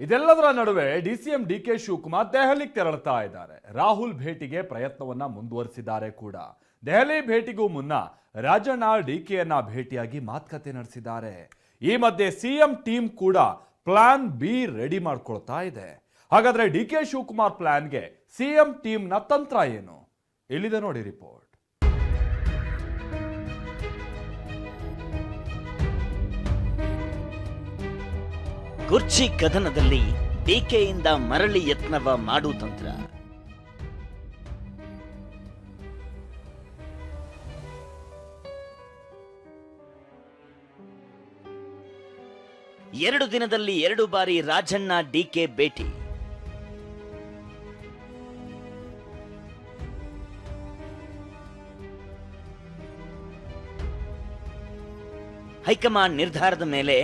ಇದೆಲ್ಲದರ ನಡುವೆ DCM DK Shivakumar ದೆಹಲಿಗೆ ತೆರಳುತ್ತಾ ಇದ್ದಾರೆ. ರಾಹುಲ್ ಭೇಟಿಗೆ ಪ್ರಯತ್ನವನ್ನ ಮುಂದುವರಿಸಿದ್ದಾರೆ ಕೂಡ. ದೆಹಲಿ ಭೇಟಿಗೂ ಮುನ್ನ ರಾಜಣ್ಣ ಡಿಕೆಯನ್ನ ಭೇಟಿಯಾಗಿ ಮಾತುಕತೆ ನಡೆಸಿದ್ದಾರೆ. ಈ ಮಧ್ಯೆ ಸಿಎಂ ಟೀಮ್ ಕೂಡ ಪ್ಲಾನ್ ಬಿ ರೆಡಿ ಮಾಡ್ಕೊಳ್ತಾ ಇದೆ. ಹಾಗಾದ್ರೆ ಡಿಕೆ ಶಿವಕುಮಾರ್ ಪ್ಲಾನ್ಗೆ ಸಿಎಂ ಟೀಮ್ನ ತಂತ್ರ ಏನು? ಇಲ್ಲಿದೆ ನೋಡಿ ರಿಪೋರ್ಟ್. ಕುರ್ಚಿ ಕದನದಲ್ಲಿ ಡಿಕೆಯಿಂದ ಮರಳಿ ಯತ್ನವ ಮಾಡು ತಂತ್ರ. ಎರಡು ದಿನದಲ್ಲಿ 2 ಬಾರಿ ರಾಜಣ್ಣ ಡಿಕೆ ಭೇಟಿ. ಹೈಕಮಾಂಡ್ ನಿರ್ಧಾರದ ಮೇಲೆ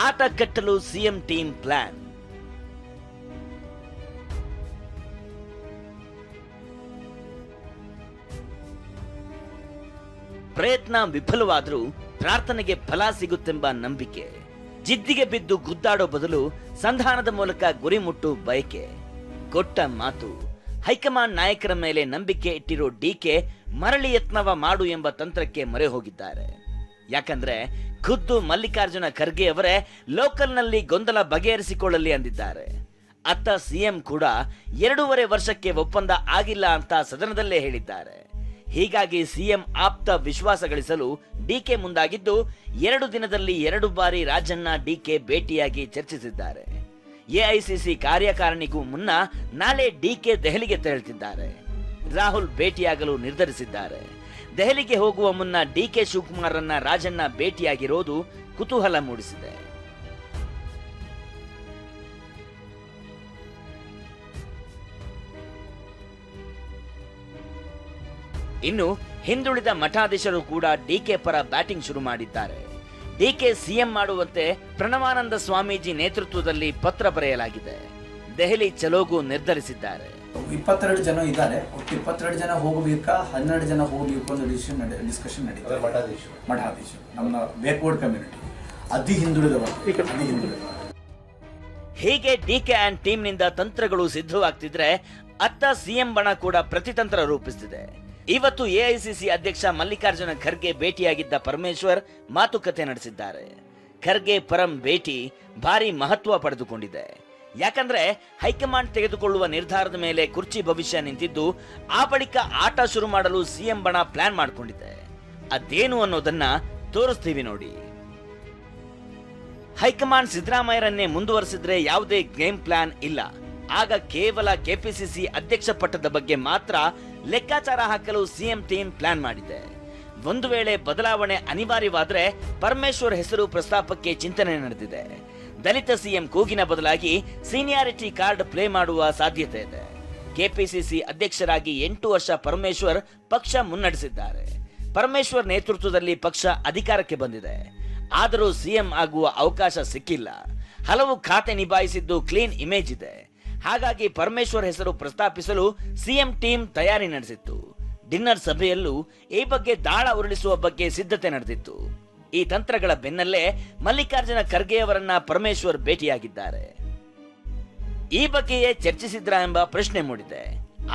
ಆಟ ಕಟ್ಟಲು ಸಿಎಂ ಟೀಮ್ ಪ್ಲಾನ್. ಪ್ರಯತ್ನ ವಿಫಲವಾದರೂ ಪ್ರಾರ್ಥನೆಗೆ ಫಲ ಸಿಗುತ್ತೆಂಬ ನಂಬಿಕೆ. ಜಿದ್ದಿಗೆ ಬಿದ್ದು ಗುದ್ದಾಡೋ ಬದಲು ಸಂಧಾನದ ಮೂಲಕ ಗುರಿ ಮುಟ್ಟು ಬಯಕೆ. ಕೊಟ್ಟ ಮಾತು. ಹೈಕಮಾಂಡ್ ನಾಯಕರ ಮೇಲೆ ನಂಬಿಕೆ ಇಟ್ಟಿರೋ ಡಿಕೆ ಮರಳಿ ಯತ್ನವ ಮಾಡು ಎಂಬ ತಂತ್ರಕ್ಕೆ ಮೊರೆ ಹೋಗಿದ್ದಾರೆ. ಯಾಕಂದ್ರೆ ಖುದ್ದು ಮಲ್ಲಿಕಾರ್ಜುನ ಖರ್ಗೆ ಅವರೇ ಲೋಕಲ್ನಲ್ಲಿ ಗೊಂದಲ ಬಗೆಹರಿಸಿಕೊಳ್ಳಲಿ ಅಂದಿದ್ದಾರೆ. ಅತ್ತ ಸಿಎಂ ಕೂಡ 2.5 ವರ್ಷಕ್ಕೆ ಒಪ್ಪಂದ ಆಗಿಲ್ಲ ಅಂತ ಸದನದಲ್ಲೇ ಹೇಳಿದ್ದಾರೆ. ಹೀಗಾಗಿ ಸಿಎಂ ಆಪ್ತ ವಿಶ್ವಾಸ ಗಳಿಸಲು ಡಿಕೆ ಮುಂದಾಗಿದ್ದು 2 ದಿನದಲ್ಲಿ 2 ಬಾರಿ ರಾಜಣ್ಣ ಡಿಕೆ ಭೇಟಿಯಾಗಿ ಚರ್ಚಿಸಿದ್ದಾರೆ. ಎಐಸಿಸಿ ಕಾರ್ಯಕಾರಿಣಿಗೂ ಮುನ್ನ ನಾಳೆ ಡಿಕೆ ದೆಹಲಿಗೆ ತೆರಳುತ್ತಿದ್ದಾರೆ. ರಾಹುಲ್ ಭೇಟಿಯಾಗಲು ನಿರ್ಧರಿಸಿದ್ದಾರೆ. ದೆಹಲಿಗೆ ಹೋಗುವ ಮುನ್ನ ಡಿಕೆ ಶಿವಕುಮಾರ್ರನ್ನ ರಾಜಣ್ಣ ಭೇಟಿಯಾಗಿರೋದು ಕುತೂಹಲ ಮೂಡಿಸಿದೆ. ಇನ್ನು ಹಿಂದುಳಿದ ಮಠಾಧೀಶರು ಕೂಡ ಡಿಕೆ ಪರ ಬ್ಯಾಟಿಂಗ್ ಶುರು ಮಾಡಿದ್ದಾರೆ. ಡಿಕೆ ಸಿಎಂ ಮಾಡುವಂತೆ ಪ್ರಣವಾನಂದ ಸ್ವಾಮೀಜಿ ನೇತೃತ್ವದಲ್ಲಿ ಪತ್ರ ಬರೆಯಲಾಗಿದೆ. ದೆಹಲಿ ಚಲೋಗೂ ನಿರ್ಧರಿಸಿದ್ದಾರೆ. 22 ಜನ ಇದ್ದಾರೆ. 22 ಜನ ಹೋಗಬೇಕಾ 12 ಜನ ಹೋಗಬೇಕು ಅನ್ನೋ ಡಿಸ್ಕಷನ್ ನಡೀತದೆ. ಮಠಾಧೀಶ ನಮ್ಮ ಬ್ಯಾಕ್ವರ್ಡ್ ಕಮ್ಯುನಿಟಿ ಅತಿ ಹಿಂದುಳಿದವರು. ಹೀಗೆ ಡಿಕೆ ಅಂಡ್ ಟೀಮ್ ನಿಂದ ತಂತ್ರಗಳು ಸಿದ್ಧವಾಗ್ತಿದ್ರೆ ಅತ್ತ ಸಿಎಂ ಬಣ ಕೂಡ ಪ್ರತಿತಂತ್ರ ರೂಪಿಸುತ್ತಿದೆ. ಇವತ್ತು ಎಐಸಿಸಿ ಅಧ್ಯಕ್ಷ ಮಲ್ಲಿಕಾರ್ಜುನ ಖರ್ಗೆ ಭೇಟಿಯಾಗಿದ್ದ ಪರಮೇಶ್ವರ್ ಮಾತುಕತೆ ನಡೆಸಿದ್ದಾರೆ. ಖರ್ಗೆ ಪರಂ ಭೇಟಿ ಭಾರಿ ಮಹತ್ವ ಪಡೆದುಕೊಂಡಿದೆ. ಯಾಕಂದ್ರೆ ಹೈಕಮಾಂಡ್ ತೆಗೆದುಕೊಳ್ಳುವ ನಿರ್ಧಾರದ ಮೇಲೆ ಕುರ್ಚಿ ಭವಿಷ್ಯ ನಿಂತಿದ್ದು, ಆ ಬಳಿಕ ಆಟ ಶುರು ಮಾಡಲು ಸಿಎಂ ಬಣ ಪ್ಲಾನ್ ಮಾಡಿಕೊಂಡಿದೆ. ಅದೇನು ಅನ್ನೋದನ್ನ ತೋರಿಸ್ತೀವಿ ನೋಡಿ. ಹೈಕಮಾಂಡ್ ಸಿದ್ದರಾಮಯ್ಯರನ್ನೇ ಮುಂದುವರೆಸಿದ್ರೆ ಯಾವುದೇ ಗೇಮ್ ಪ್ಲಾನ್ ಇಲ್ಲ. ಆಗ ಕೇವಲ ಕೆಪಿಸಿಸಿ ಅಧ್ಯಕ್ಷ ಪಟ್ಟದ ಬಗ್ಗೆ ಮಾತ್ರ ಲೆಕ್ಕಾಚಾರ ಹಾಕಲು ಸಿಎಂ ಟೀಮ್ ಪ್ಲಾನ್ ಮಾಡಿದೆ. ಒಂದು ವೇಳೆ ಬದಲಾವಣೆ ಅನಿವಾರ್ಯವಾದ್ರೆ ಪರಮೇಶ್ವರ್ ಹೆಸರು ಪ್ರಸ್ತಾಪಕ್ಕೆ ಚಿಂತನೆ ನಡೆದಿದೆ. ದಲಿತ ಸಿಎಂ ಕೂಗಿನ ಬದಲಾಗಿ ಸೀನಿಯಾರಿಟಿ ಕಾರ್ಡ್ ಪ್ಲೇ ಮಾಡುವ ಸಾಧ್ಯತೆ ಇದೆ. ಕೆಪಿಸಿಸಿ ಅಧ್ಯಕ್ಷರಾಗಿ 8 ವರ್ಷ ಪರಮೇಶ್ವರ್ ಪಕ್ಷ ಮುನ್ನಡೆಸಿದ್ದಾರೆ. ಪರಮೇಶ್ವರ್ ನೇತೃತ್ವದಲ್ಲಿ ಪಕ್ಷ ಅಧಿಕಾರಕ್ಕೆ ಬಂದಿದೆ. ಆದರೂ ಸಿಎಂ ಆಗುವ ಅವಕಾಶ ಸಿಕ್ಕಿಲ್ಲ. ಹಲವು ಖಾತೆ ನಿಭಾಯಿಸಿದ್ದು ಕ್ಲೀನ್ ಇಮೇಜ್ ಇದೆ. ಹಾಗಾಗಿ ಪರಮೇಶ್ವರ್ ಹೆಸರು ಪ್ರಸ್ತಾಪಿಸಲು ಸಿಎಂ ಟೀಮ್ ತಯಾರಿ ನಡೆಸಿತ್ತು. ಡಿನ್ನರ್ ಸಭೆಯಲ್ಲೂ ಈ ಬಗ್ಗೆ ದಾಳ ಉರುಳಿಸುವ ಬಗ್ಗೆ ಸಿದ್ಧತೆ ನಡೆದಿತ್ತು. ಈ ತಂತ್ರಗಳ ಬೆನ್ನಲ್ಲೇ ಮಲ್ಲಿಕಾರ್ಜುನ ಖರ್ಗೆ ಅವರನ್ನ ಪರಮೇಶ್ವರ್ ಭೇಟಿಯಾಗಿದ್ದಾರೆ. ಈ ಬಗ್ಗೆಯೇ ಚರ್ಚಿಸಿದ್ರ ಎಂಬ ಪ್ರಶ್ನೆ ಮೂಡಿದೆ.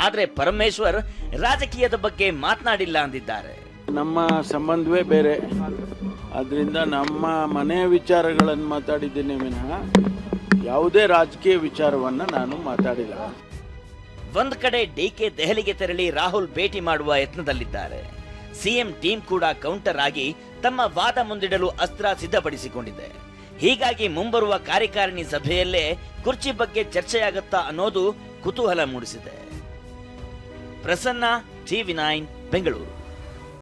ಆದ್ರೆ ಪರಮೇಶ್ವರ್ ರಾಜಕೀಯದ ಬಗ್ಗೆ ಮಾತನಾಡಿಲ್ಲ ಅಂದಿದ್ದಾರೆ. ನಮ್ಮ ಸಂಬಂಧವೇ ಬೇರೆ, ಅದರಿಂದ ನಮ್ಮ ಮನೆಯ ವಿಚಾರಗಳನ್ನು ಮಾತಾಡಿದ್ದೇನೆ ವಿನಃ ಯಾವುದೇ ರಾಜಕೀಯ ವಿಚಾರವನ್ನ ನಾನು ಮಾತಾಡಿಲ್ಲ. ಒಂದ್ ಕಡೆ ಡಿಕೆ ದೆಹಲಿಗೆ ತೆರಳಿ ರಾಹುಲ್ ಭೇಟಿ ಮಾಡುವ ಯತ್ನದಲ್ಲಿದ್ದಾರೆ. ಸಿಎಂ ಟೀಮ್ ಕೂಡ ಕೌಂಟರ್ ಆಗಿ ತಮ್ಮ ವಾದ ಮುಂದಿಡಲು ಅಸ್ತ್ರ ಸಿದ್ಧಪಡಿಸಿಕೊಂಡಿದೆ. ಹೀಗಾಗಿ ಮುಂಬರುವ ಕಾರ್ಯಕಾರಿಣಿ ಸಭೆಯಲ್ಲೇ ಕುರ್ಚಿ ಬಗ್ಗೆ ಚರ್ಚೆಯಾಗುತ್ತಾ ಅನ್ನೋದು ಕುತೂಹಲ ಮೂಡಿಸಿದೆ. ಪ್ರಸನ್ನ, ಟಿವಿ9 ಬೆಂಗಳೂರು.